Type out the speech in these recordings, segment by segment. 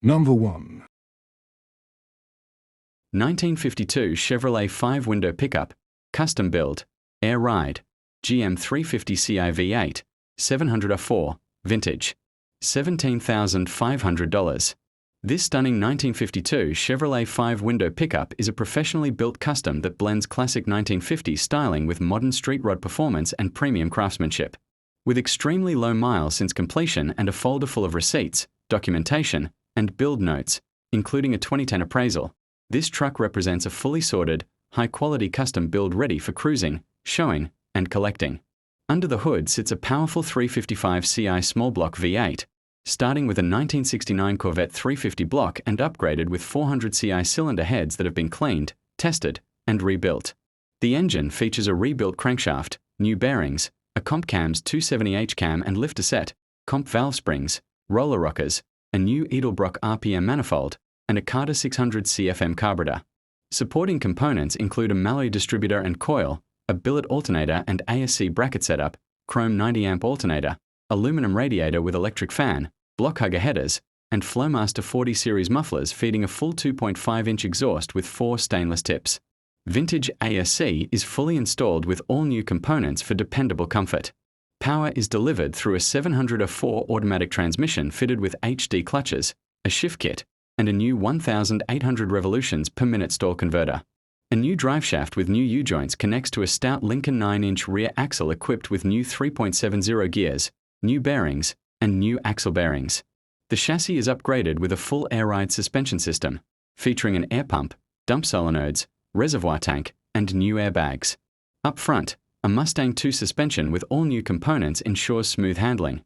Number 1. 1952 Chevrolet 5-window pickup, custom build, air ride, GM 350ci V8, 700R4, vintage, $17,500. This stunning 1952 Chevrolet 5-window pickup is a professionally built custom that blends classic 1950s styling with modern street rod performance and premium craftsmanship. With extremely low miles since completion and a folder full of receipts, documentation, and build notes, including a 2010 appraisal, this truck represents a fully sorted, high-quality custom build ready for cruising, showing, and collecting. Under the hood sits a powerful 355ci small block V8, starting with a 1969 Corvette 350 block and upgraded with 400ci cylinder heads that have been cleaned, tested, and rebuilt. The engine features a rebuilt crankshaft, new bearings, a comp cams 270H cam and lifter set, comp valve springs, roller rockers, a new Edelbrock RPM manifold, and a Carter 600 CFM carburetor. Supporting components include a Malloy distributor and coil, a billet alternator and ASC bracket setup, chrome 90-amp alternator, aluminum radiator with electric fan, block hugger headers, and Flowmaster 40 series mufflers feeding a full 2.5-inch exhaust with 4 stainless tips. Vintage ASC is fully installed with all new components for dependable comfort. Power is delivered through a 700R4 automatic transmission fitted with HD clutches, a shift kit, and a new 1,800 revolutions per minute stall converter. A new driveshaft with new U-joints connects to a stout Lincoln 9-inch rear axle equipped with new 3.70 gears, new bearings, and new axle bearings. The chassis is upgraded with a full air ride suspension system, featuring an air pump, dump solenoids, reservoir tank, and new airbags. Up front, a Mustang 2 suspension with all new components ensures smooth handling,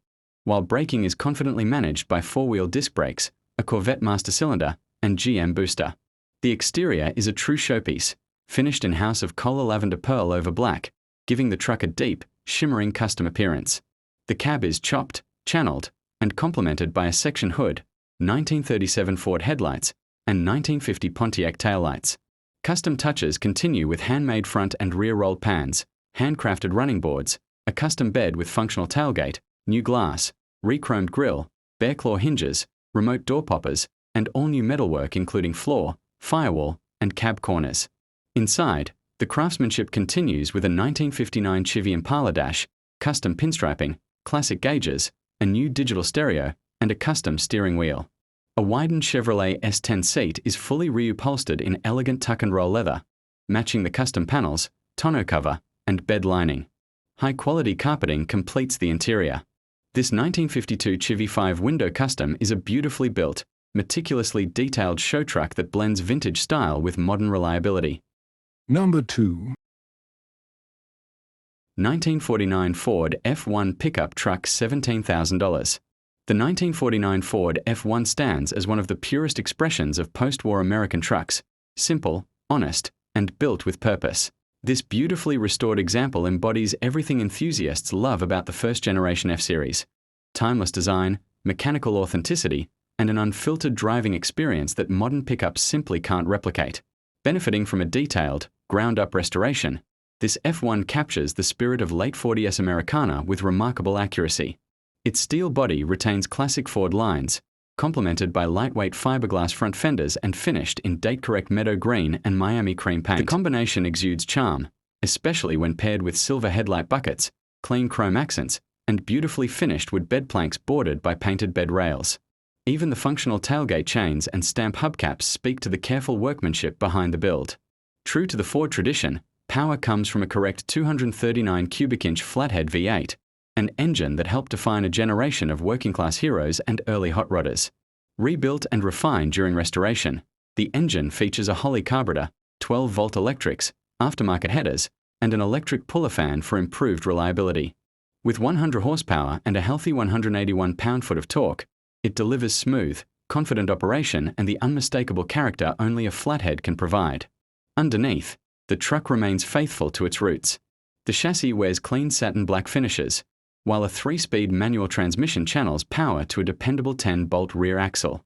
while braking is confidently managed by 4-wheel disc brakes, a Corvette master cylinder, and GM booster. The exterior is a true showpiece, finished in house of Kohler lavender pearl over black, giving the truck a deep, shimmering custom appearance. The cab is chopped, channeled, and complemented by a section hood, 1937 Ford headlights, and 1950 Pontiac taillights. Custom touches continue with handmade front and rear rolled pans, handcrafted running boards, a custom bed with functional tailgate, new glass, re-chromed grille, bear claw hinges, remote door poppers, and all new metalwork including floor, firewall, and cab corners. Inside, the craftsmanship continues with a 1959 Chevy Impala dash, custom pinstriping, classic gauges, a new digital stereo, and a custom steering wheel. A widened Chevrolet S10 seat is fully reupholstered in elegant tuck-and-roll leather, matching the custom panels, tonneau cover, and bed lining. High-quality carpeting completes the interior. This 1952 Chevy 5-window custom is a beautifully built, meticulously detailed show truck that blends vintage style with modern reliability. Number 2. 1949 Ford F1 pickup truck, $17,000. The 1949 Ford F1 stands as one of the purest expressions of post-war American trucks, simple, honest, and built with purpose. This beautifully restored example embodies everything enthusiasts love about the first-generation F-Series: timeless design, mechanical authenticity, and an unfiltered driving experience that modern pickups simply can't replicate. Benefiting from a detailed, ground-up restoration, this F1 captures the spirit of late 40s Americana with remarkable accuracy. Its steel body retains classic Ford lines, complemented by lightweight fiberglass front fenders and finished in date-correct meadow green and Miami cream paint. The combination exudes charm, especially when paired with silver headlight buckets, clean chrome accents, and beautifully finished wood bed planks bordered by painted bed rails. Even the functional tailgate chains and stamp hubcaps speak to the careful workmanship behind the build. True to the Ford tradition, power comes from a correct 239 cubic-inch flathead V8, an engine that helped define a generation of working-class heroes and early hot rodders. Rebuilt and refined during restoration, the engine features a Holley carburetor, 12-volt electrics, aftermarket headers, and an electric puller fan for improved reliability. With 100 horsepower and a healthy 181 pound-foot of torque, it delivers smooth, confident operation and the unmistakable character only a flathead can provide. Underneath, the truck remains faithful to its roots. The chassis wears clean satin black finishes, while a 3-speed manual transmission channels power to a dependable 10-bolt rear axle.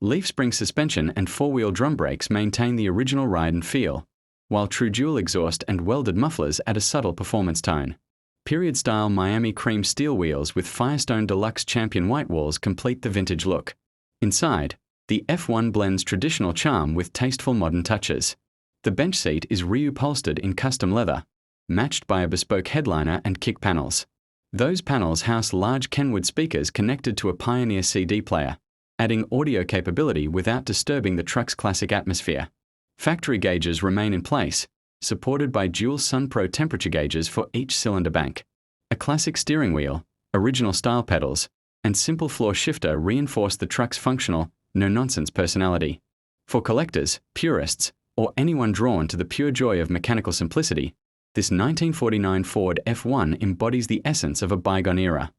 Leaf spring suspension and 4-wheel drum brakes maintain the original ride and feel, while true dual exhaust and welded mufflers add a subtle performance tone. Period-style Miami cream steel wheels with Firestone Deluxe Champion white walls complete the vintage look. Inside, The F1 blends traditional charm with tasteful modern touches. The bench seat is reupholstered in custom leather, matched by a bespoke headliner and kick panels. Those panels house large Kenwood speakers connected to a Pioneer CD player, adding audio capability without disturbing the truck's classic atmosphere. Factory gauges remain in place, supported by dual SunPro temperature gauges for each cylinder bank. A classic steering wheel, original style pedals, and simple floor shifter reinforce the truck's functional, no-nonsense personality. For collectors, purists, or anyone drawn to the pure joy of mechanical simplicity, this 1949 Ford F1 embodies the essence of a bygone era.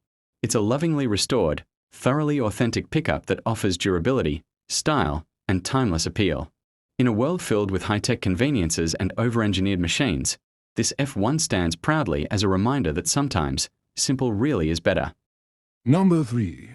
It's a lovingly restored, thoroughly authentic pickup that offers durability, style, and timeless appeal. In a world filled with high-tech conveniences and over-engineered machines, this F1 stands proudly as a reminder that sometimes, simple really is better. Number 3.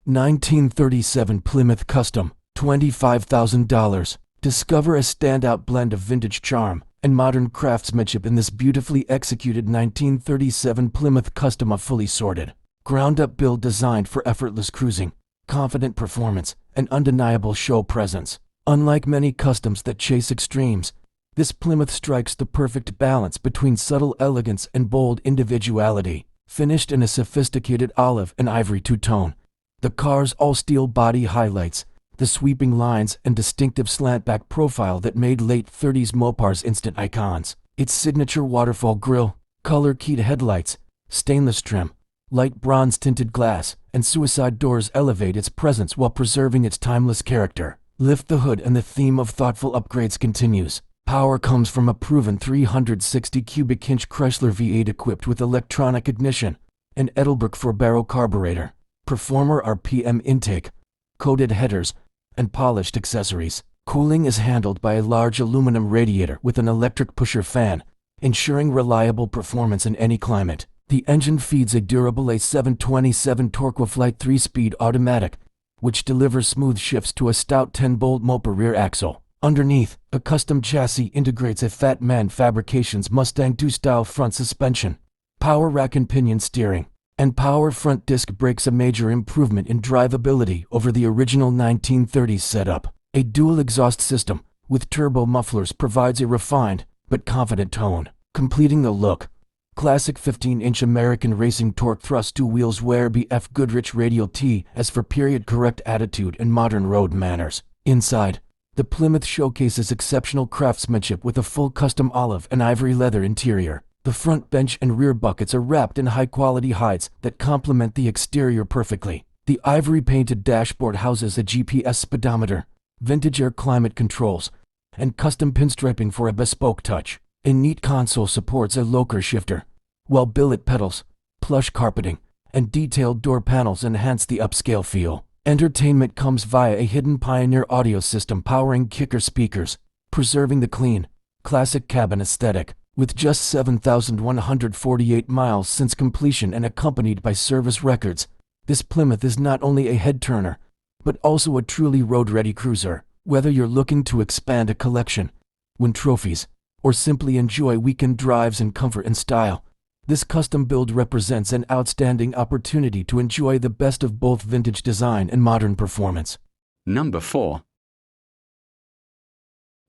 1937 Plymouth Custom, $25,000. Discover a standout blend of vintage charm and modern craftsmanship in this beautifully executed 1937 Plymouth Custom, a fully sorted, ground-up build designed for effortless cruising, confident performance, and undeniable show presence. Unlike many customs that chase extremes, this Plymouth strikes the perfect balance between subtle elegance and bold individuality. Finished in a sophisticated olive and ivory two-tone, the car's all-steel body highlights the sweeping lines and distinctive slant-back profile that made late 30s Mopars instant icons. Its signature waterfall grille, color-keyed headlights, stainless trim, light bronze-tinted glass, and suicide doors elevate its presence while preserving its timeless character. Lift the hood and the theme of thoughtful upgrades continues. Power comes from a proven 360 cubic inch Chrysler V8 equipped with electronic ignition, an Edelbrock 4-barrel carburetor, Performer RPM intake, coated headers, and polished accessories. Cooling is handled by a large aluminum radiator with an electric pusher fan, ensuring reliable performance in any climate. The engine feeds a durable A727 Torquaflite 3-speed automatic, which delivers smooth shifts to a stout 10-bolt Mopa rear axle. Underneath, a custom chassis integrates a Fat Man Fabrications Mustang II-style front suspension, power rack and pinion steering, and power front disc brakes, a major improvement in drivability over the original 1930s setup. A dual exhaust system with turbo mufflers provides a refined but confident tone. Completing the look, classic 15-inch American racing torque thrust two wheels wear BF Goodrich radial T as for period-correct attitude and modern road manners. Inside, the Plymouth showcases exceptional craftsmanship with a full custom olive and ivory leather interior. The front bench and rear buckets are wrapped in high-quality hides that complement the exterior perfectly. The ivory-painted dashboard houses a GPS speedometer, vintage air climate controls, and custom pinstriping for a bespoke touch. A neat console supports a locker shifter, while billet pedals, plush carpeting, and detailed door panels enhance the upscale feel. Entertainment comes via a hidden Pioneer audio system powering kicker speakers, preserving the clean, classic cabin aesthetic. With just 7,148 miles since completion and accompanied by service records, this Plymouth is not only a head-turner, but also a truly road-ready cruiser. Whether you're looking to expand a collection, win trophies, or simply enjoy weekend drives in comfort and style, this custom build represents an outstanding opportunity to enjoy the best of both vintage design and modern performance. Number 4.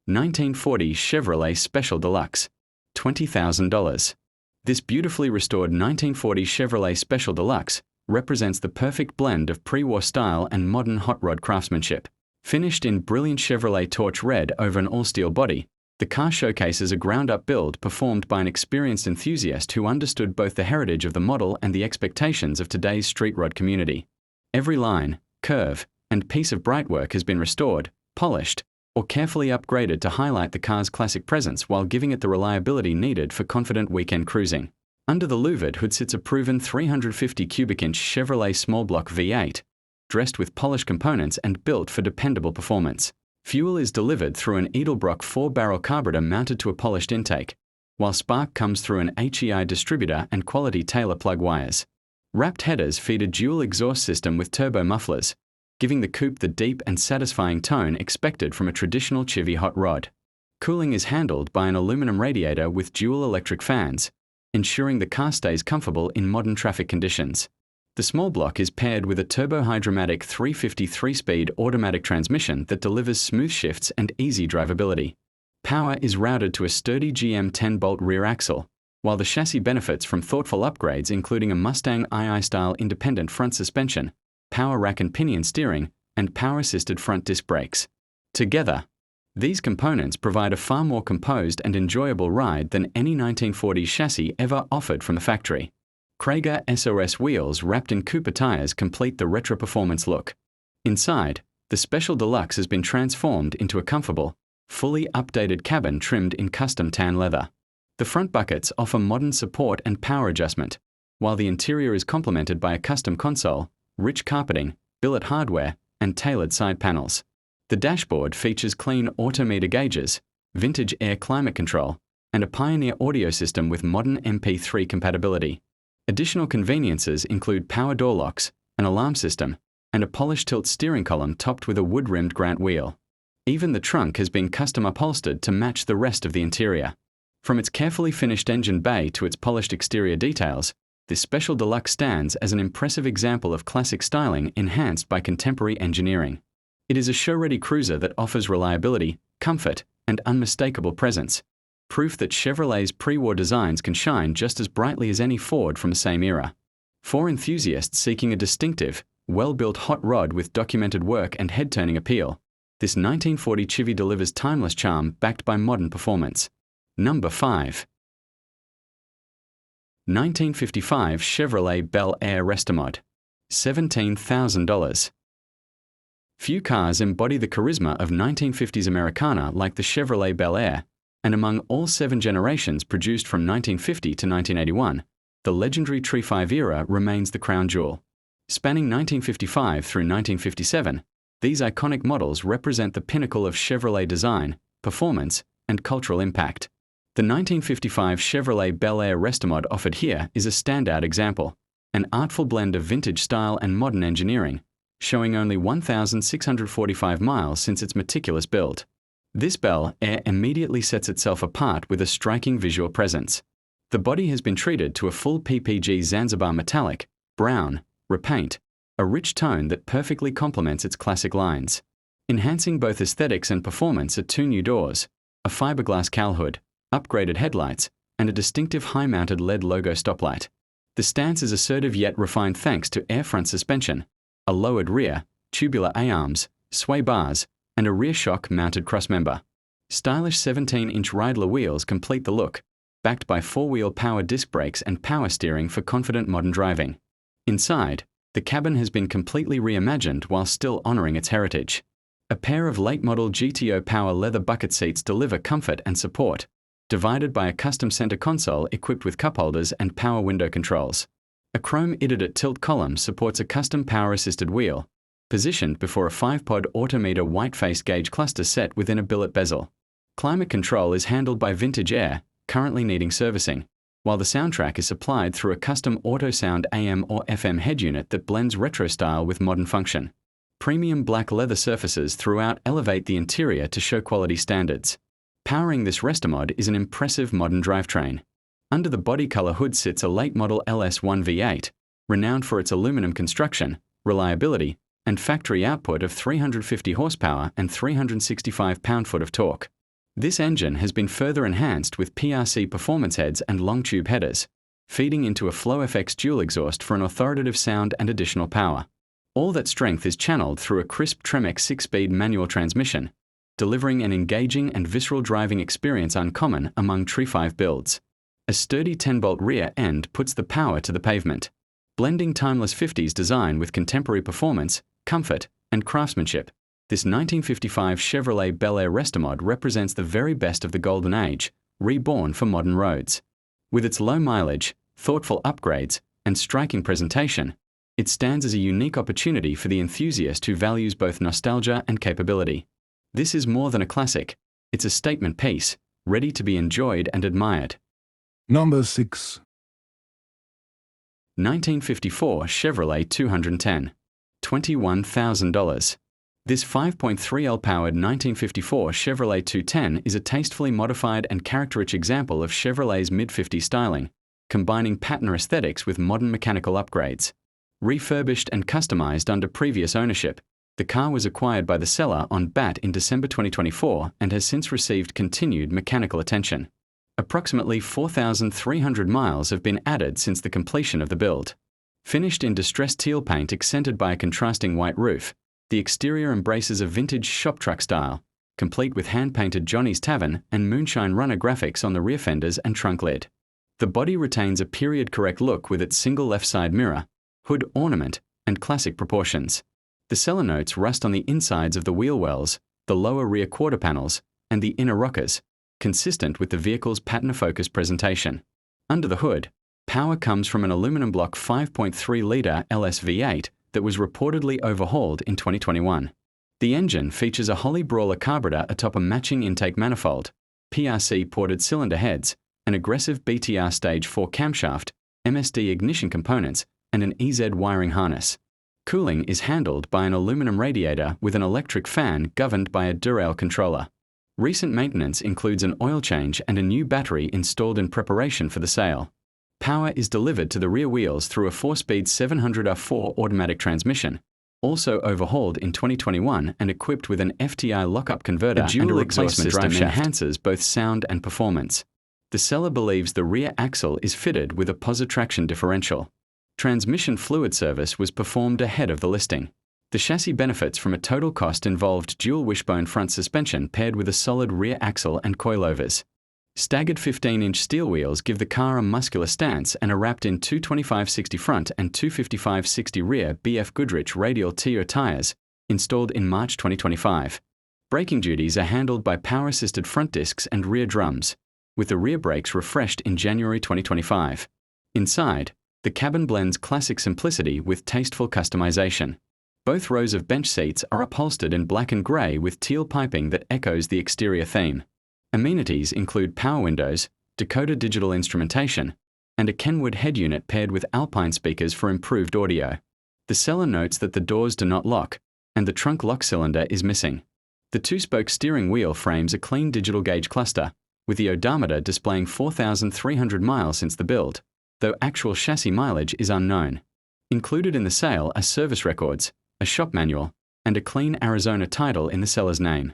1940 Chevrolet Special Deluxe, $20,000. This beautifully restored 1940 Chevrolet Special Deluxe represents the perfect blend of pre-war style and modern hot rod craftsmanship. Finished in brilliant Chevrolet torch red over an all-steel body, the car showcases a ground-up build performed by an experienced enthusiast who understood both the heritage of the model and the expectations of today's street rod community. Every line, curve, and piece of brightwork has been restored, polished, or carefully upgraded to highlight the car's classic presence while giving it the reliability needed for confident weekend cruising. Under the louvered hood sits a proven 350 cubic inch Chevrolet small block V8, dressed with polished components and built for dependable performance. Fuel is delivered through an Edelbrock 4-barrel carburetor mounted to a polished intake, while spark comes through an HEI distributor and quality Taylor plug wires. Wrapped headers feed a dual exhaust system with turbo mufflers, giving the coupe the deep and satisfying tone expected from a traditional Chevy hot rod. Cooling is handled by an aluminum radiator with dual electric fans, ensuring the car stays comfortable in modern traffic conditions. The small block is paired with a turbo-hydromatic 350 3-speed automatic transmission that delivers smooth shifts and easy drivability. Power is routed to a sturdy GM 10-bolt rear axle, while the chassis benefits from thoughtful upgrades including a Mustang II-style independent front suspension, power rack and pinion steering, and power-assisted front disc brakes. Together, these components provide a far more composed and enjoyable ride than any 1940s chassis ever offered from the factory. Krager SOS wheels wrapped in Cooper tires complete the retro performance look. Inside, the Special Deluxe has been transformed into a comfortable, fully updated cabin trimmed in custom tan leather. The front buckets offer modern support and power adjustment, while the interior is complemented by a custom console, rich carpeting, billet hardware, and tailored side panels. The dashboard features clean autometer gauges, vintage air climate control, and a Pioneer audio system with modern MP3 compatibility. Additional conveniences include power door locks, an alarm system, and a polished tilt steering column topped with a wood-rimmed Grant wheel. Even the trunk has been custom upholstered to match the rest of the interior. From its carefully finished engine bay to its polished exterior details, this Special Deluxe stands as an impressive example of classic styling enhanced by contemporary engineering. It is a show-ready cruiser that offers reliability, comfort, and unmistakable presence, proof that Chevrolet's pre-war designs can shine just as brightly as any Ford from the same era. For enthusiasts seeking a distinctive, well-built hot rod with documented work and head-turning appeal, this 1940 Chevy delivers timeless charm backed by modern performance. Number 5. 1955 Chevrolet Bel Air Restomod. $17,000. Few cars embody the charisma of 1950s Americana like the Chevrolet Bel Air, and among all 7 generations produced from 1950 to 1981, the legendary Tree 5 era remains the crown jewel. Spanning 1955 through 1957, these iconic models represent the pinnacle of Chevrolet design, performance, and cultural impact. The 1955 Chevrolet Bel Air Restomod offered here is a standout example, an artful blend of vintage style and modern engineering, showing only 1,645 miles since its meticulous build. This Bel Air immediately sets itself apart with a striking visual presence. The body has been treated to a full PPG Zanzibar metallic, brown, repaint, a rich tone that perfectly complements its classic lines. Enhancing both aesthetics and performance are 2 new doors, a fiberglass cowl hood, upgraded headlights, and a distinctive high-mounted LED logo stoplight. The stance is assertive yet refined thanks to air front suspension, a lowered rear, tubular A-arms, sway bars, and a rear shock-mounted crossmember. Stylish 17-inch Riedler wheels complete the look, backed by 4-wheel power disc brakes and power steering for confident modern driving. Inside, the cabin has been completely reimagined while still honoring its heritage. A pair of late-model GTO power leather bucket seats deliver comfort and support, divided by a custom center console equipped with cup holders and power window controls. A chrome Idiot tilt column supports a custom power-assisted wheel, positioned before a 5-pod autometer white-face gauge cluster set within a billet bezel. Climate control is handled by Vintage Air, currently needing servicing, while the soundtrack is supplied through a custom AutoSound AM or FM head unit that blends retro style with modern function. Premium black leather surfaces throughout elevate the interior to show quality standards. Powering this Restomod is an impressive modern drivetrain. Under the body color hood sits a late-model LS1 V8, renowned for its aluminum construction, reliability, and factory output of 350 horsepower and 365 pound-foot of torque. This engine has been further enhanced with PRC performance heads and long tube headers, feeding into a FlowFX dual exhaust for an authoritative sound and additional power. All that strength is channeled through a crisp Tremec 6-speed manual transmission, delivering an engaging and visceral driving experience uncommon among Tree 5 builds. A sturdy 10-bolt rear end puts the power to the pavement, blending timeless 50s design with contemporary performance, comfort, and craftsmanship. This 1955 Chevrolet Bel Air Restomod represents the very best of the golden age, reborn for modern roads. With its low mileage, thoughtful upgrades, and striking presentation, it stands as a unique opportunity for the enthusiast who values both nostalgia and capability. This is more than a classic. It's a statement piece, ready to be enjoyed and admired. Number 6. 1954 Chevrolet 210. $21,000. This 5.3L-powered 1954 Chevrolet 210 is a tastefully modified and character-rich example of Chevrolet's mid-50s styling, combining patina aesthetics with modern mechanical upgrades. Refurbished and customized under previous ownership, the car was acquired by the seller on BAT in December 2024 and has since received continued mechanical attention. Approximately 4,300 miles have been added since the completion of the build. Finished in distressed teal paint accented by a contrasting white roof, the exterior embraces a vintage shop truck style, complete with hand-painted Johnny's Tavern and Moonshine Runner graphics on the rear fenders and trunk lid. The body retains a period-correct look with its single left-side mirror, hood ornament, and classic proportions. The seller notes rust on the insides of the wheel wells, the lower rear quarter panels, and the inner rockers, consistent with the vehicle's pattern-focused presentation. Under the hood, power comes from an aluminum block 5.3-litre LS V8 that was reportedly overhauled in 2021. The engine features a Holly Brawler carburetor atop a matching intake manifold, PRC-ported cylinder heads, an aggressive BTR Stage 4 camshaft, MSD ignition components, and an EZ wiring harness. Cooling is handled by an aluminum radiator with an electric fan governed by a Durail controller. Recent maintenance includes an oil change and a new battery installed in preparation for the sale. Power is delivered to the rear wheels through a 4-speed 700R4 automatic transmission, also overhauled in 2021 and equipped with an FTI lockup converter. A dual exhaust system enhances both sound and performance. The seller believes the rear axle is fitted with a posi-traction differential. Transmission fluid service was performed ahead of the listing. The chassis benefits from a total cost involved dual wishbone front suspension paired with a solid rear axle and coilovers. Staggered 15-inch steel wheels give the car a muscular stance and are wrapped in 225/60 front and 255/60 rear BF Goodrich radial tier tires, installed in March 2025. Braking duties are handled by power-assisted front discs and rear drums, with the rear brakes refreshed in January 2025. Inside, the cabin blends classic simplicity with tasteful customization. Both rows of bench seats are upholstered in black and grey with teal piping that echoes the exterior theme. Amenities include power windows, Dakota digital instrumentation, and a Kenwood head unit paired with Alpine speakers for improved audio. The seller notes that the doors do not lock, and the trunk lock cylinder is missing. The two-spoke steering wheel frames a clean digital gauge cluster, with the odometer displaying 4,300 miles since the build, though actual chassis mileage is unknown. Included in the sale are service records, a shop manual, and a clean Arizona title in the seller's name.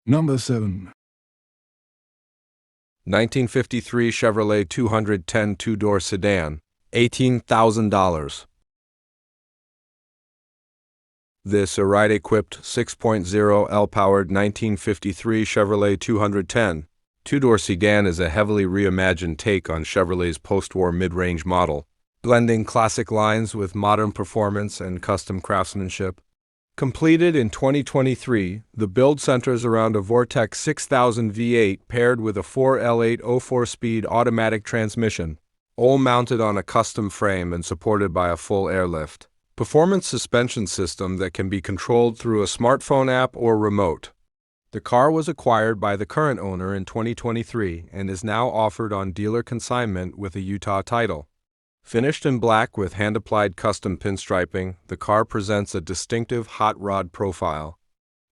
Number 7. 1953 Chevrolet 210 two-door sedan, $18,000. This ride-equipped 6.0 L-powered 1953 Chevrolet 210 two-door sedan is a heavily reimagined take on Chevrolet's post-war mid-range model, blending classic lines with modern performance and custom craftsmanship. Completed in 2023, the build centers around a Vortex 6000 V8 paired with a 4L8 04-speed automatic transmission, all mounted on a custom frame and supported by a full airlift. Performance suspension system that can be controlled through a smartphone app or remote. The car was acquired by the current owner in 2023 and is now offered on dealer consignment with a Utah title. Finished in black with hand-applied custom pinstriping, the car presents a distinctive hot rod profile.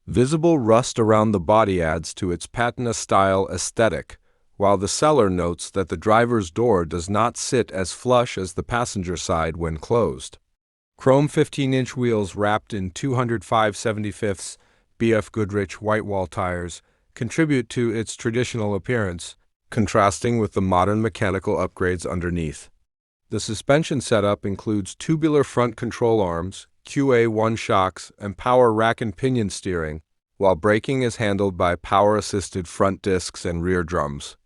Visible rust around the body adds to its patina-style aesthetic, while the seller notes that the driver's door does not sit as flush as the passenger side when closed. Chrome 15-inch wheels wrapped in 205/75 BF Goodrich whitewall tires contribute to its traditional appearance, contrasting with the modern mechanical upgrades underneath. The suspension setup includes tubular front control arms, QA1 shocks, and power rack and pinion steering, while braking is handled by power-assisted front discs and rear drums.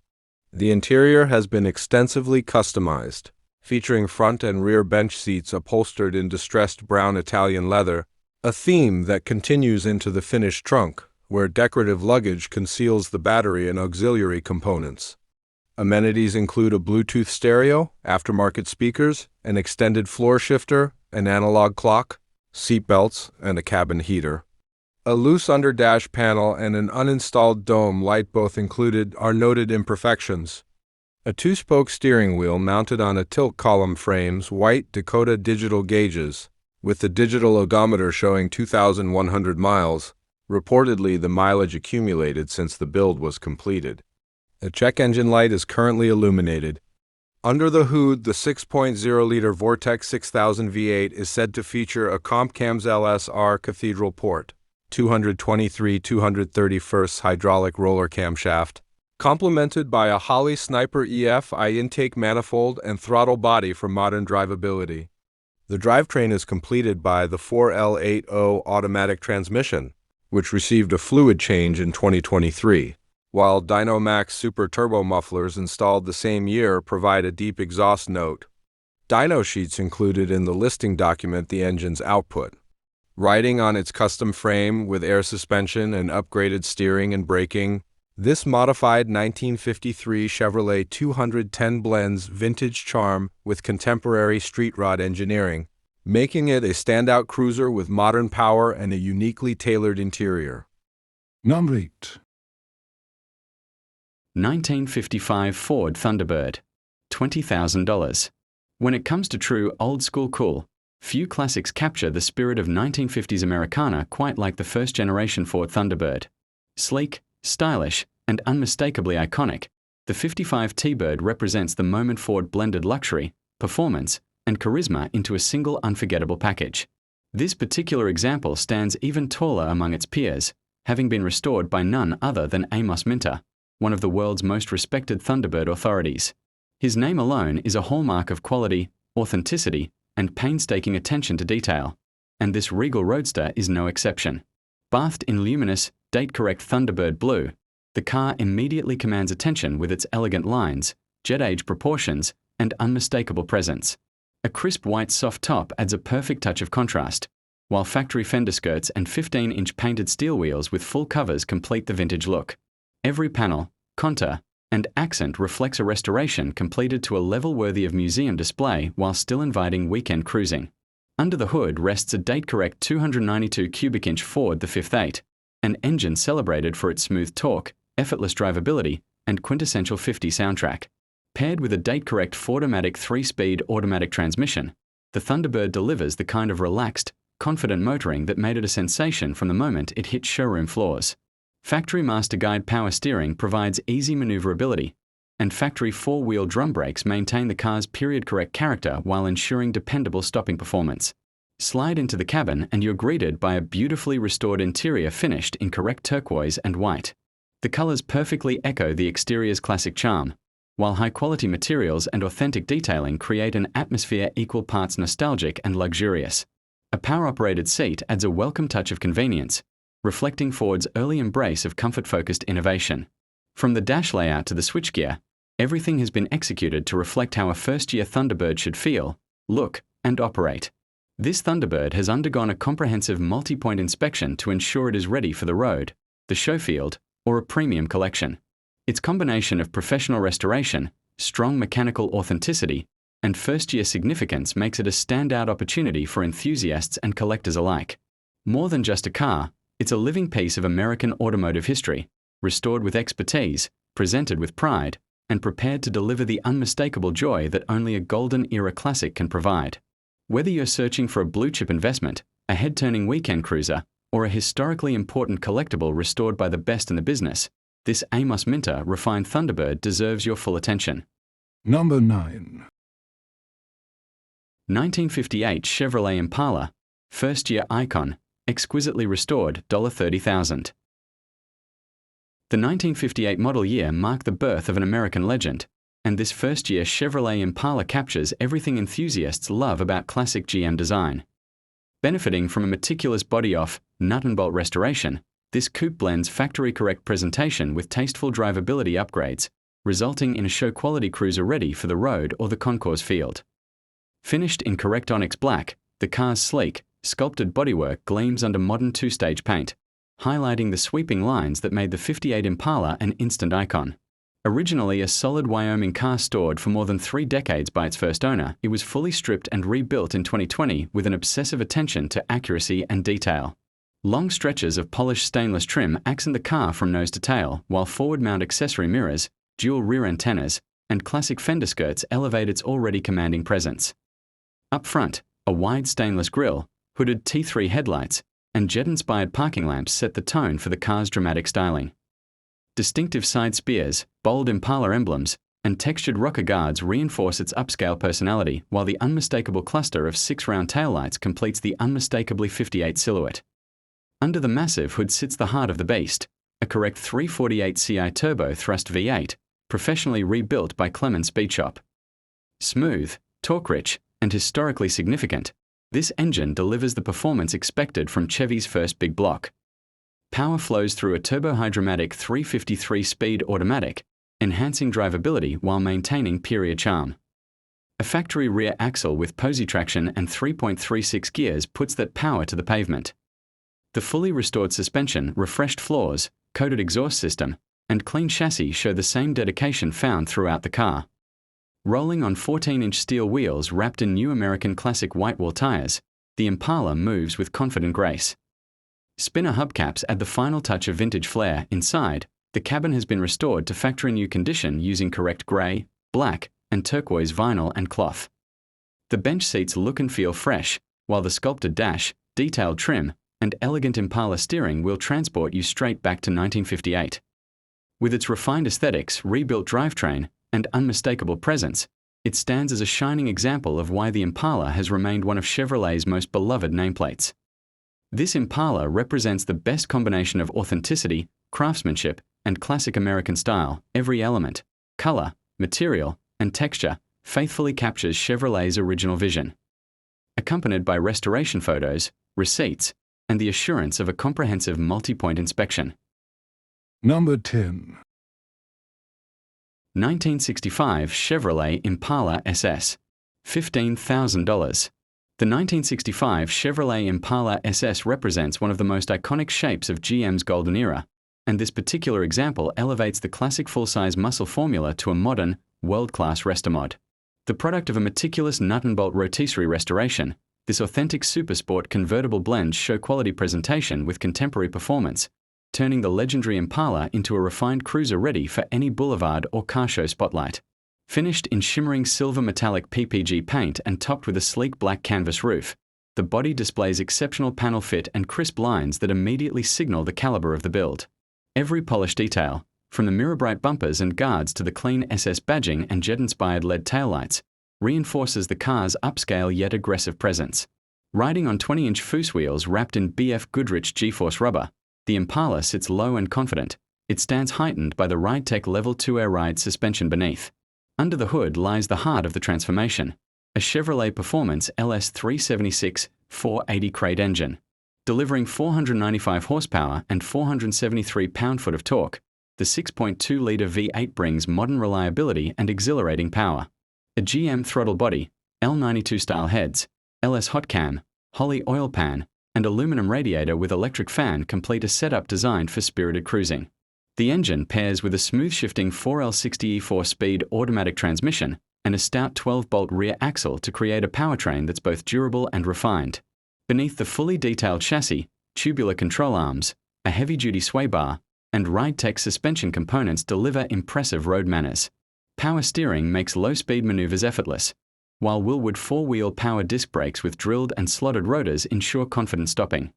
The interior has been extensively customized, featuring front and rear bench seats upholstered in distressed brown Italian leather, a theme that continues into the finished trunk, where decorative luggage conceals the battery and auxiliary components. Amenities include a Bluetooth stereo, aftermarket speakers, an extended floor shifter, an analog clock, seat belts, and a cabin heater. A loose underdash panel and an uninstalled dome light, both included, are noted imperfections. A two-spoke steering wheel mounted on a tilt column frames white Dakota digital gauges, with the digital odometer showing 2,100 miles, reportedly the mileage accumulated since the build was completed. A check engine light is currently illuminated. Under the hood, the 6.0-liter Vortex 6000 V8 is said to feature a Compcams LSR Cathedral port, 223/231 hydraulic roller camshaft, complemented by a Holley Sniper EFI intake manifold and throttle body for modern drivability. The drivetrain is completed by the 4L80 automatic transmission, which received a fluid change in 2023, while Dynomax Super Turbo mufflers installed the same year provide a deep exhaust note. Dyno sheets included in the listing document the engine's output. Riding on its custom frame with air suspension and upgraded steering and braking, this modified 1953 Chevrolet 210 blends vintage charm with contemporary street rod engineering, making it a standout cruiser with modern power and a uniquely tailored interior. Number 8. 1955 Ford Thunderbird, $20,000. When it comes to true old-school cool, few classics capture the spirit of 1950s Americana quite like the first-generation Ford Thunderbird. Sleek, stylish, and unmistakably iconic, the 55 T-Bird represents the moment Ford blended luxury, performance, and charisma into a single unforgettable package. This particular example stands even taller among its peers, having been restored by none other than Amos Minter, one of the world's most respected Thunderbird authorities. His name alone is a hallmark of quality, authenticity, and painstaking attention to detail, and this regal roadster is no exception. Bathed in luminous, date-correct Thunderbird blue, the car immediately commands attention with its elegant lines, jet-age proportions, and unmistakable presence. A crisp white soft top adds a perfect touch of contrast, while factory fender skirts and 15-inch painted steel wheels with full covers complete the vintage look. Every panel, contour, and accent reflects a restoration completed to a level worthy of museum display while still inviting weekend cruising. Under the hood rests a date-correct 292 cubic inch Ford the 5.8, an engine celebrated for its smooth torque, effortless drivability, and quintessential 50 soundtrack. Paired with a date-correct Ford-O-Matic 3-speed automatic transmission, the Thunderbird delivers the kind of relaxed, confident motoring that made it a sensation from the moment it hit showroom floors. Factory Master Guide power steering provides easy maneuverability, and factory 4-wheel drum brakes maintain the car's period-correct character while ensuring dependable stopping performance. Slide into the cabin and you're greeted by a beautifully restored interior finished in correct turquoise and white. The colors perfectly echo the exterior's classic charm, while high-quality materials and authentic detailing create an atmosphere equal parts nostalgic and luxurious. A power-operated seat adds a welcome touch of convenience, reflecting Ford's early embrace of comfort-focused innovation. From the dash layout to the switchgear, everything has been executed to reflect how a first-year Thunderbird should feel, look, and operate. This Thunderbird has undergone a comprehensive multi-point inspection to ensure it is ready for the road, the show field, or a premium collection. Its combination of professional restoration, strong mechanical authenticity, and first-year significance makes it a standout opportunity for enthusiasts and collectors alike. More than just a car, it's a living piece of American automotive history, restored with expertise, presented with pride, and prepared to deliver the unmistakable joy that only a golden-era classic can provide. Whether you're searching for a blue-chip investment, a head-turning weekend cruiser, or a historically important collectible restored by the best in the business, this Amos Minter refined Thunderbird deserves your full attention. Number 9. 1958 Chevrolet Impala, first-year icon, exquisitely restored, $30,000. The 1958 model year marked the birth of an American legend, and this first-year Chevrolet Impala captures everything enthusiasts love about classic GM design. Benefiting from a meticulous body-off, nut-and-bolt restoration, this coupe blends factory-correct presentation with tasteful drivability upgrades, resulting in a show-quality cruiser ready for the road or the concours field. Finished in correct onyx black, the car's sleek, sculpted bodywork gleams under modern two-stage paint, highlighting the sweeping lines that made the 58 Impala an instant icon. Originally a solid Wyoming car stored for more than 3 decades by its first owner, it was fully stripped and rebuilt in 2020 with an obsessive attention to accuracy and detail. Long stretches of polished stainless trim accent the car from nose to tail, while forward-mount accessory mirrors, dual rear antennas, and classic fender skirts elevate its already commanding presence. Up front, a wide stainless grille, hooded T3 headlights, and jet-inspired parking lamps set the tone for the car's dramatic styling. Distinctive side spears, bold Impala emblems, and textured rocker guards reinforce its upscale personality, while the unmistakable cluster of 6 round taillights completes the unmistakably 58 silhouette. Under the massive hood sits the heart of the beast, a correct 348 Ci turbo thrust V8, professionally rebuilt by Clement Speed Shop. Smooth, torque-rich, and historically significant, this engine delivers the performance expected from Chevy's first big block. Power flows through a turbo-hydromatic 353-speed automatic, enhancing drivability while maintaining period charm. A factory rear axle with posy traction and 3.36 gears puts that power to the pavement. The fully restored suspension, refreshed floors, coated exhaust system, and clean chassis show the same dedication found throughout the car. Rolling on 14-inch steel wheels wrapped in new American classic whitewall tires, the Impala moves with confident grace. Spinner hubcaps add the final touch of vintage flair. Inside, the cabin has been restored to factory-new condition using correct grey, black, and turquoise vinyl and cloth. The bench seats look and feel fresh, while the sculpted dash, detailed trim, and elegant Impala steering will transport you straight back to 1958. With its refined aesthetics, rebuilt drivetrain, and unmistakable presence, it stands as a shining example of why the Impala has remained one of Chevrolet's most beloved nameplates. This Impala represents the best combination of authenticity, craftsmanship, and classic American style. Every element, color, material, and texture faithfully captures Chevrolet's original vision. Accompanied by restoration photos, receipts, and the assurance of a comprehensive multi-point inspection. Number 10. 1965 Chevrolet Impala SS. $15,000. The 1965 Chevrolet Impala SS represents one of the most iconic shapes of GM's golden era, and this particular example elevates the classic full-size muscle formula to a modern, world-class restomod. The product of a meticulous nut-and-bolt rotisserie restoration, this authentic supersport convertible blends show quality presentation with contemporary performance, turning the legendary Impala into a refined cruiser ready for any boulevard or car show spotlight. Finished in shimmering silver metallic PPG paint and topped with a sleek black canvas roof, the body displays exceptional panel fit and crisp lines that immediately signal the caliber of the build. Every polished detail, from the mirror-bright bumpers and guards to the clean SS badging and jet-inspired LED taillights, reinforces the car's upscale yet aggressive presence. Riding on 20-inch foose wheels wrapped in BF Goodrich G-Force rubber, the Impala sits low and confident. It stands heightened by the RideTech Level 2 Air Ride suspension beneath. Under the hood lies the heart of the transformation, a Chevrolet Performance LS 376 480 crate engine. Delivering 495 horsepower and 473 pound-foot of torque, the 6.2-litre V8 brings modern reliability and exhilarating power. A GM throttle body, L92 style heads, LS hot cam, Holley oil pan, and aluminum radiator with electric fan complete a setup designed for spirited cruising. The engine pairs with a smooth-shifting 4L60 4-speed automatic transmission and a stout 12-bolt rear axle to create a powertrain that's both durable and refined. Beneath the fully detailed chassis, tubular control arms, a heavy-duty sway bar, and RideTech suspension components deliver impressive road manners. Power steering makes low-speed maneuvers effortless, while Willwood 4-wheel power disc brakes with drilled and slotted rotors ensure confident stopping.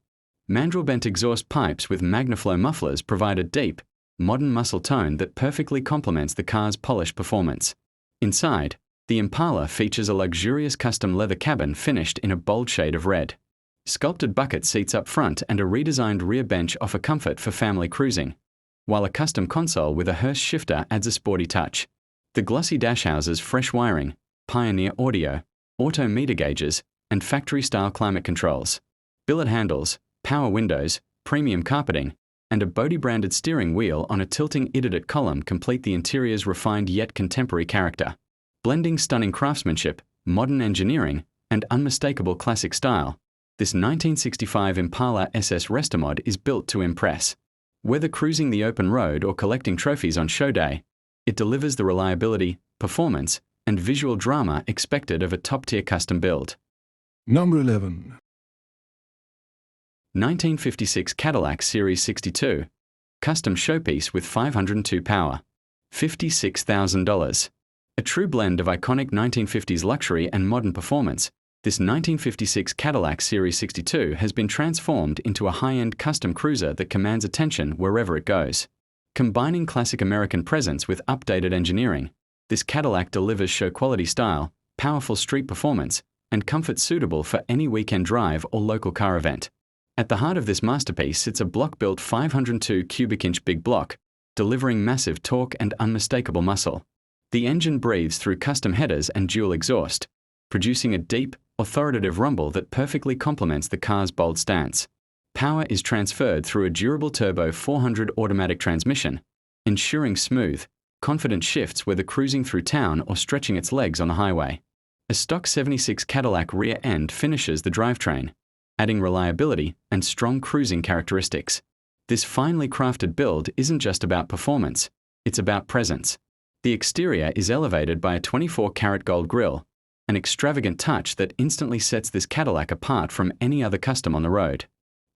Mandrel-bent exhaust pipes with MagnaFlow mufflers provide a deep, modern muscle tone that perfectly complements the car's polished performance. Inside, the Impala features a luxurious custom leather cabin finished in a bold shade of red. Sculpted bucket seats up front and a redesigned rear bench offer comfort for family cruising, while a custom console with a Hurst shifter adds a sporty touch. The glossy dash houses fresh wiring, Pioneer audio, auto meter gauges, and factory-style climate controls. Billet handles, power windows, premium carpeting, and a Bodhi-branded steering wheel on a tilting idiot column complete the interior's refined yet contemporary character. Blending stunning craftsmanship, modern engineering, and unmistakable classic style, this 1965 Impala SS Restomod is built to impress. Whether cruising the open road or collecting trophies on show day, it delivers the reliability, performance, and visual drama expected of a top-tier custom build. Number 11. 1956 Cadillac Series 62. Custom showpiece with 502 power. $56,000. A true blend of iconic 1950s luxury and modern performance, this 1956 Cadillac Series 62 has been transformed into a high-end custom cruiser that commands attention wherever it goes. Combining classic American presence with updated engineering, This Cadillac delivers show-quality style, powerful street performance, and comfort suitable for any weekend drive or local car event. At the heart of this masterpiece sits a block-built 502 cubic inch big block, delivering massive torque and unmistakable muscle. The engine breathes through custom headers and dual exhaust, producing a deep, authoritative rumble that perfectly complements the car's bold stance. Power is transferred through a durable turbo 400 automatic transmission, ensuring smooth, confident shifts whether cruising through town or stretching its legs on the highway. A stock 76 Cadillac rear end finishes the drivetrain, adding reliability and strong cruising characteristics. This finely crafted build isn't just about performance, it's about presence. The exterior is elevated by a 24-karat gold grille, an extravagant touch that instantly sets this Cadillac apart from any other custom on the road.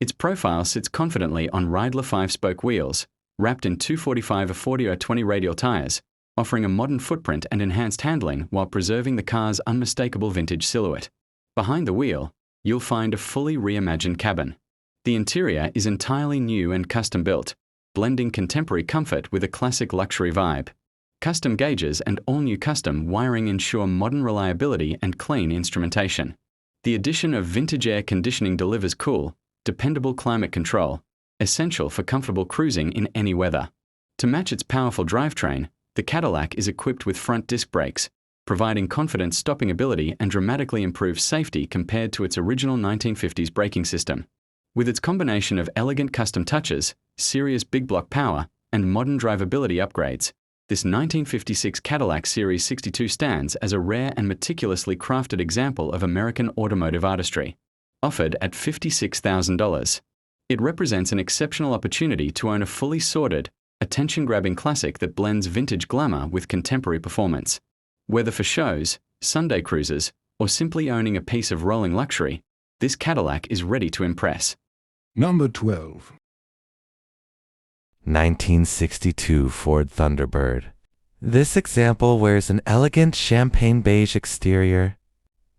Its profile sits confidently on Riedler 5-spoke wheels, wrapped in 245 40/20 radial tires, offering a modern footprint and enhanced handling while preserving the car's unmistakable vintage silhouette. Behind the wheel, you'll find a fully reimagined cabin. The interior is entirely new and custom-built, blending contemporary comfort with a classic luxury vibe. Custom gauges and all-new custom wiring ensure modern reliability and clean instrumentation. The addition of vintage air conditioning delivers cool, dependable climate control, essential for comfortable cruising in any weather. To match its powerful drivetrain, the Cadillac is equipped with front disc brakes, providing confident stopping ability and dramatically improved safety compared to its original 1950s braking system. With its combination of elegant custom touches, serious big block power, and modern drivability upgrades, this 1956 Cadillac Series 62 stands as a rare and meticulously crafted example of American automotive artistry. Offered at $56,000, it represents an exceptional opportunity to own a fully sorted, attention-grabbing classic that blends vintage glamour with contemporary performance. Whether for shows, Sunday cruises, or simply owning a piece of rolling luxury, this Cadillac is ready to impress. Number 12. 1962 Ford Thunderbird. This example wears an elegant champagne beige exterior,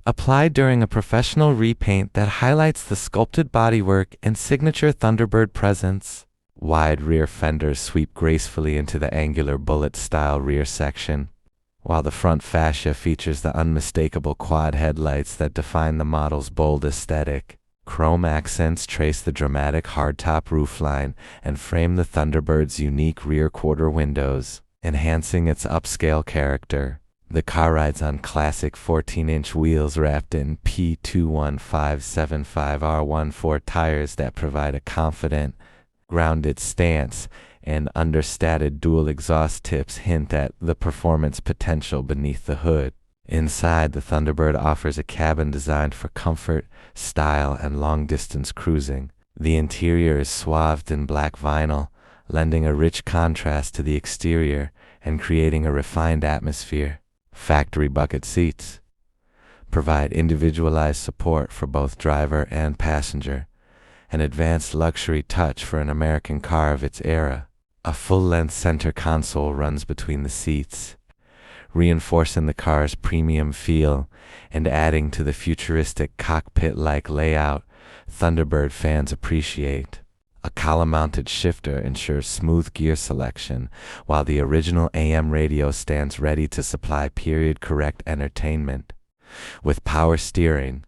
applied during a professional repaint that highlights the sculpted bodywork and signature Thunderbird presence. Wide rear fenders sweep gracefully into the angular bullet-style rear section, while the front fascia features the unmistakable quad headlights that define the model's bold aesthetic. Chrome accents trace the dramatic hardtop roofline and frame the Thunderbird's unique rear quarter windows, enhancing its upscale character. The car rides on classic 14-inch wheels wrapped in P21575R14 tires that provide a confident, grounded stance, and understated dual exhaust tips hint at the performance potential beneath the hood. Inside, the Thunderbird offers a cabin designed for comfort, style, and long-distance cruising. The interior is swathed in black vinyl, lending a rich contrast to the exterior and creating a refined atmosphere. Factory bucket seats provide individualized support for both driver and passenger, an advanced luxury touch for an American car of its era. A full-length center console runs between the seats, reinforcing the car's premium feel and adding to the futuristic cockpit-like layout Thunderbird fans appreciate. A column-mounted shifter ensures smooth gear selection, while the original AM radio stands ready to supply period-correct entertainment. With power steering,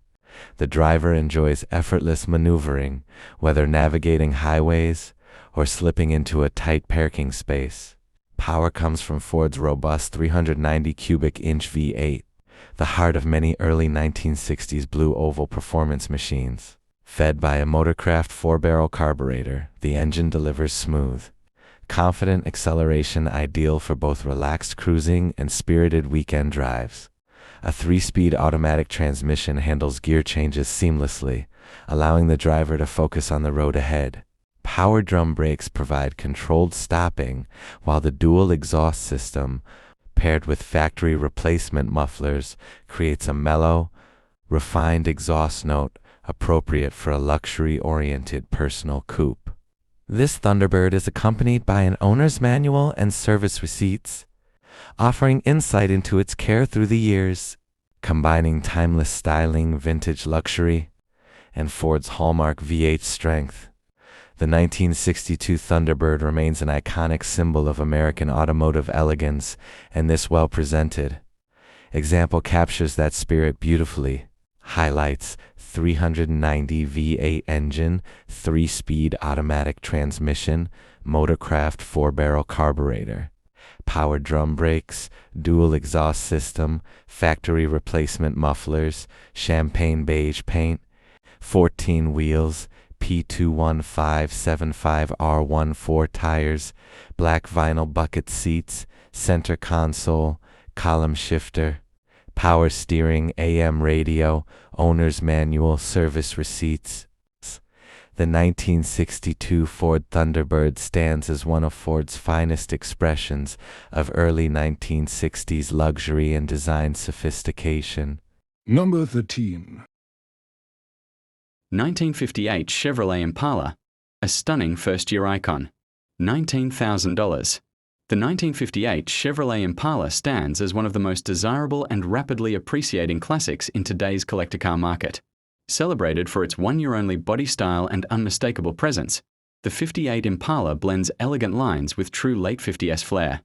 the driver enjoys effortless maneuvering, whether navigating highways or slipping into a tight parking space. Power comes from Ford's robust 390 cubic inch V8, the heart of many early 1960s blue oval performance machines. Fed by a Motorcraft 4-barrel carburetor, the engine delivers smooth, confident acceleration ideal for both relaxed cruising and spirited weekend drives. A 3-speed automatic transmission handles gear changes seamlessly, allowing the driver to focus on the road ahead. Power drum brakes provide controlled stopping, while the dual exhaust system, paired with factory replacement mufflers, creates a mellow, refined exhaust note appropriate for a luxury-oriented personal coupe. This Thunderbird is accompanied by an owner's manual and service receipts, offering insight into its care through the years. Combining timeless styling, vintage luxury, and Ford's hallmark V8 strength, The 1962 Thunderbird remains an iconic symbol of American automotive elegance, and this well-presented example captures that spirit beautifully. Highlights: 390 V8 engine, 3-speed automatic transmission, Motorcraft 4-barrel carburetor, power drum brakes, dual exhaust system, factory replacement mufflers, champagne beige paint, 14 wheels, P21575R14 tires, black vinyl bucket seats, center console, column shifter, power steering, AM radio, owner's manual, service receipts. The 1962 Ford Thunderbird stands as one of Ford's finest expressions of early 1960s luxury and design sophistication. Number 13. 1958 Chevrolet Impala, a stunning first-year icon. $19,000. The 1958 Chevrolet Impala stands as one of the most desirable and rapidly appreciating classics in today's collector car market. Celebrated for its one-year-only body style and unmistakable presence, the 58 Impala blends elegant lines with true late 50s flair.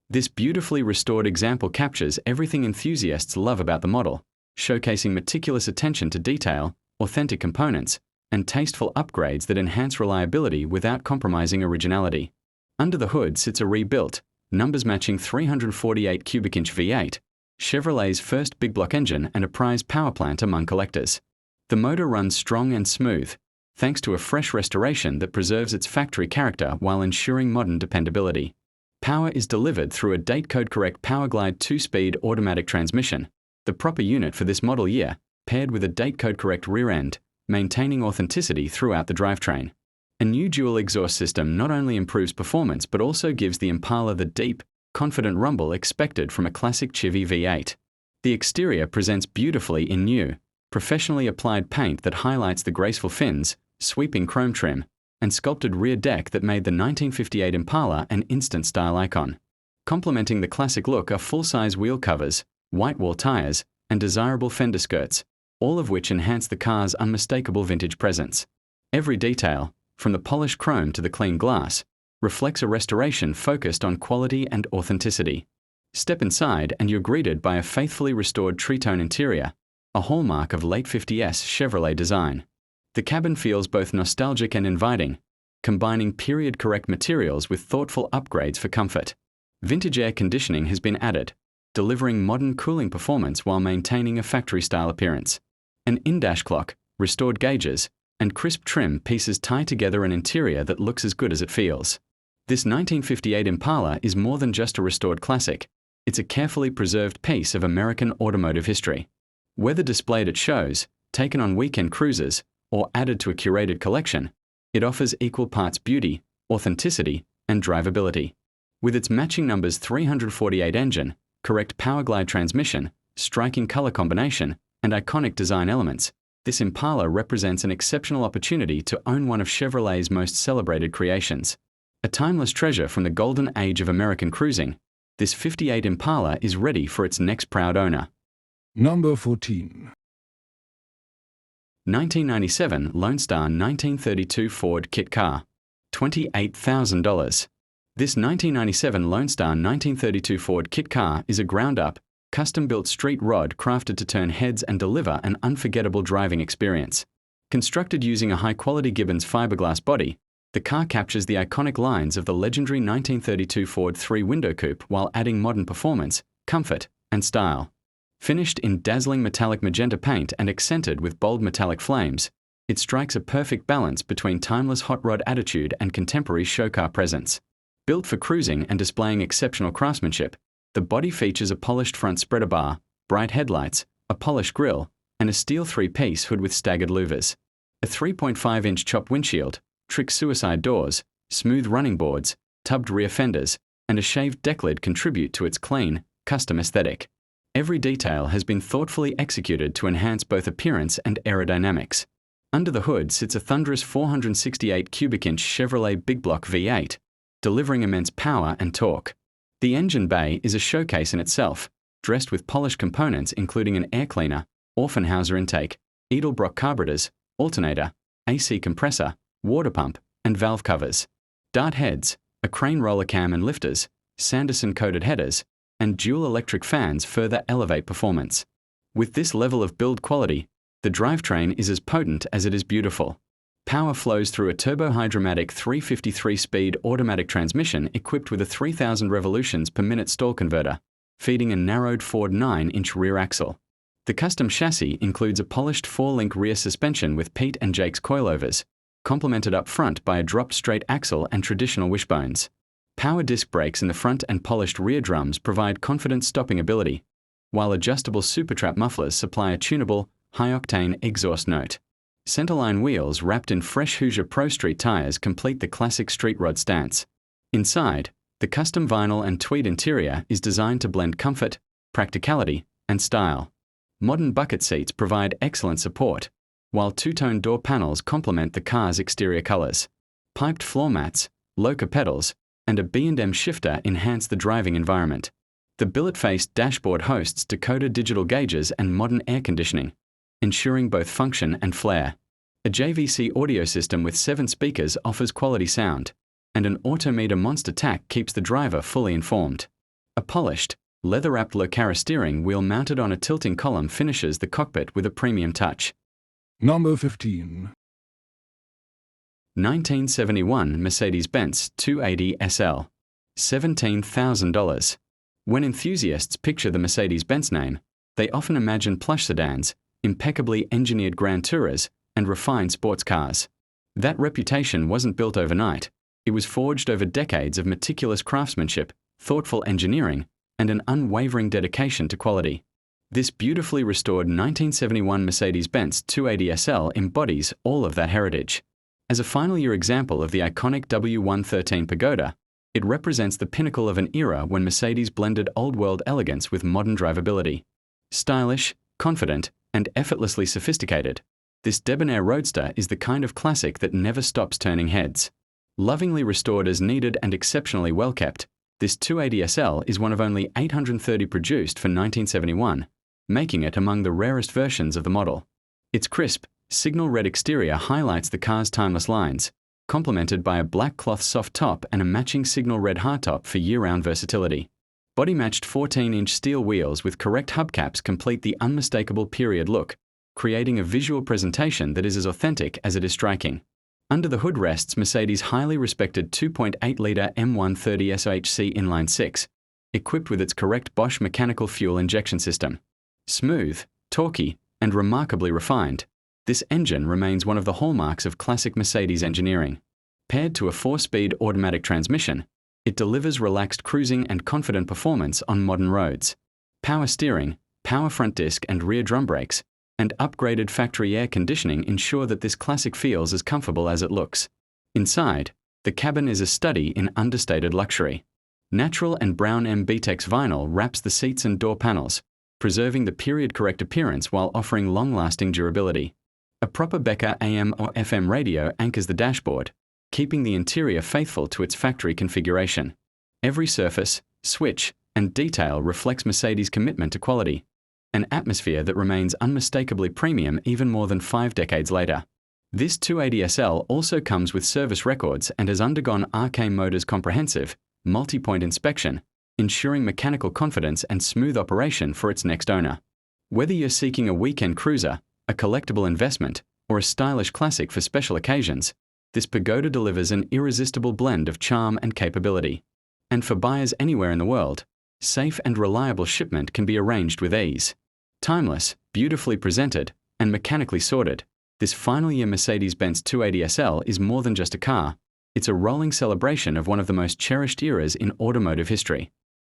This beautifully restored example captures everything enthusiasts love about the model, showcasing meticulous attention to detail, authentic components, and tasteful upgrades that enhance reliability without compromising originality. Under the hood sits a rebuilt, numbers-matching 348 cubic-inch V8, Chevrolet's first big block engine and a prized power plant among collectors. The motor runs strong and smooth, thanks to a fresh restoration that preserves its factory character while ensuring modern dependability. Power is delivered through a date code correct PowerGlide 2-speed automatic transmission, the proper unit for this model year, paired with a date code correct rear end, maintaining authenticity throughout the drivetrain. A new dual exhaust system not only improves performance but also gives the Impala the deep, confident rumble expected from a classic Chevy V8. The exterior presents beautifully in new, professionally applied paint that highlights the graceful fins, sweeping chrome trim, and sculpted rear deck that made the 1958 Impala an instant style icon. Complementing the classic look are full-size wheel covers, white wall tires, and desirable fender skirts, all of which enhance the car's unmistakable vintage presence. Every detail, from the polished chrome to the clean glass, reflects a restoration focused on quality and authenticity. Step inside and you're greeted by a faithfully restored three-tone interior, a hallmark of late 50s Chevrolet design. The cabin feels both nostalgic and inviting, combining period-correct materials with thoughtful upgrades for comfort. Vintage air conditioning has been added, delivering modern cooling performance while maintaining a factory-style appearance. An in-dash clock, restored gauges, and crisp trim pieces tie together an interior that looks as good as it feels. This 1958 Impala is more than just a restored classic. It's a carefully preserved piece of American automotive history. Whether displayed at shows, taken on weekend cruises, or added to a curated collection, it offers equal parts beauty, authenticity, and drivability. With its matching numbers 348 engine, correct PowerGlide transmission, striking color combination, and iconic design elements, this Impala represents an exceptional opportunity to own one of Chevrolet's most celebrated creations. A timeless treasure from the golden age of American cruising, this 58 Impala is ready for its next proud owner. Number 14. 1997 Lone Star 1932 Ford Kit Car. $28,000. This 1997 Lone Star 1932 Ford Kit Car is a ground-up, custom-built street rod crafted to turn heads and deliver an unforgettable driving experience. Constructed using a high-quality Gibbons fiberglass body, the car captures the iconic lines of the legendary 1932 Ford 3-window coupe while adding modern performance, comfort, and style. Finished in dazzling metallic magenta paint and accented with bold metallic flames, it strikes a perfect balance between timeless hot rod attitude and contemporary show car presence. Built for cruising and displaying exceptional craftsmanship, the body features a polished front spreader bar, bright headlights, a polished grille, and a steel 3-piece hood with staggered louvers. A 3.5-inch chopped windshield, trick suicide doors, smooth running boards, tubbed rear fenders, and a shaved deck lid contribute to its clean, custom aesthetic. Every detail has been thoughtfully executed to enhance both appearance and aerodynamics. Under the hood sits a thunderous 468 cubic-inch Chevrolet Big Block V8, delivering immense power and torque. The engine bay is a showcase in itself, dressed with polished components including an air cleaner, Offenhauser intake, Edelbrock carburetors, alternator, AC compressor, water pump, and valve covers. Dart heads, a crane roller cam and lifters, Sanderson-coated headers, and dual electric fans further elevate performance. With this level of build quality, the drivetrain is as potent as it is beautiful. Power flows through a turbo-hydromatic 353-speed automatic transmission equipped with a 3,000 revolutions per minute stall converter, feeding a narrowed Ford 9-inch rear axle. The custom chassis includes a polished 4-link rear suspension with Pete and Jake's coilovers, complemented up front by a dropped straight axle and traditional wishbones. Power disc brakes in the front and polished rear drums provide confident stopping ability, while adjustable supertrap mufflers supply a tunable, high-octane exhaust note. Centerline wheels wrapped in fresh Hoosier Pro Street tires complete the classic street rod stance. Inside, the custom vinyl and tweed interior is designed to blend comfort, practicality, and style. Modern bucket seats provide excellent support, while two-tone door panels complement the car's exterior colors. Piped floor mats, loca pedals, and a B&M shifter enhance the driving environment. The billet-faced dashboard hosts decoder digital gauges and modern air conditioning, ensuring both function and flair. A JVC audio system with 7 speakers offers quality sound, and an Autometer Monster TAC keeps the driver fully informed. A polished, leather-wrapped Locara steering wheel mounted on a tilting column finishes the cockpit with a premium touch. Number 15. 1971 Mercedes-Benz 280 SL. $17,000. When enthusiasts picture the Mercedes-Benz name, they often imagine plush sedans, impeccably engineered Grand Tourers, and refined sports cars. That reputation wasn't built overnight. It was forged over decades of meticulous craftsmanship, thoughtful engineering, and an unwavering dedication to quality. This beautifully restored 1971 Mercedes-Benz 280 SL embodies all of that heritage. As a final year example of the iconic W113 Pagoda, it represents the pinnacle of an era when Mercedes blended old-world elegance with modern drivability. Stylish, confident, and effortlessly sophisticated, this debonair roadster is the kind of classic that never stops turning heads. Lovingly restored as needed and exceptionally well kept, this 280 SL is one of only 830 produced for 1971, making it among the rarest versions of the model. Its crisp, signal red exterior highlights the car's timeless lines, complemented by a black cloth soft top and a matching signal red hardtop for year-round versatility. Body-matched 14-inch steel wheels with correct hubcaps complete the unmistakable period look, creating a visual presentation that is as authentic as it is striking. Under the hood rests Mercedes' highly respected 2.8-litre M130 SOHC inline-6, equipped with its correct Bosch mechanical fuel injection system. Smooth, torquey, and remarkably refined, this engine remains one of the hallmarks of classic Mercedes engineering. Paired to a 4-speed automatic transmission, it delivers relaxed cruising and confident performance on modern roads. Power steering, power front disc and rear drum brakes, and upgraded factory air conditioning ensure that this classic feels as comfortable as it looks. Inside, the cabin is a study in understated luxury. Natural and brown MBTEX vinyl wraps the seats and door panels, preserving the period-correct appearance while offering long-lasting durability. A proper Becker AM or FM radio anchors the dashboard, keeping the interior faithful to its factory configuration. Every surface, switch, and detail reflects Mercedes' commitment to quality, an atmosphere that remains unmistakably premium even more than 5 decades later. This 280 SL also comes with service records and has undergone RK Motors' comprehensive, multi-point inspection, ensuring mechanical confidence and smooth operation for its next owner. Whether you're seeking a weekend cruiser, a collectible investment, or a stylish classic for special occasions, this Pagoda delivers an irresistible blend of charm and capability. And for buyers anywhere in the world, safe and reliable shipment can be arranged with ease. Timeless, beautifully presented, and mechanically sorted, this final year Mercedes-Benz 280 SL is more than just a car. It's a rolling celebration of one of the most cherished eras in automotive history.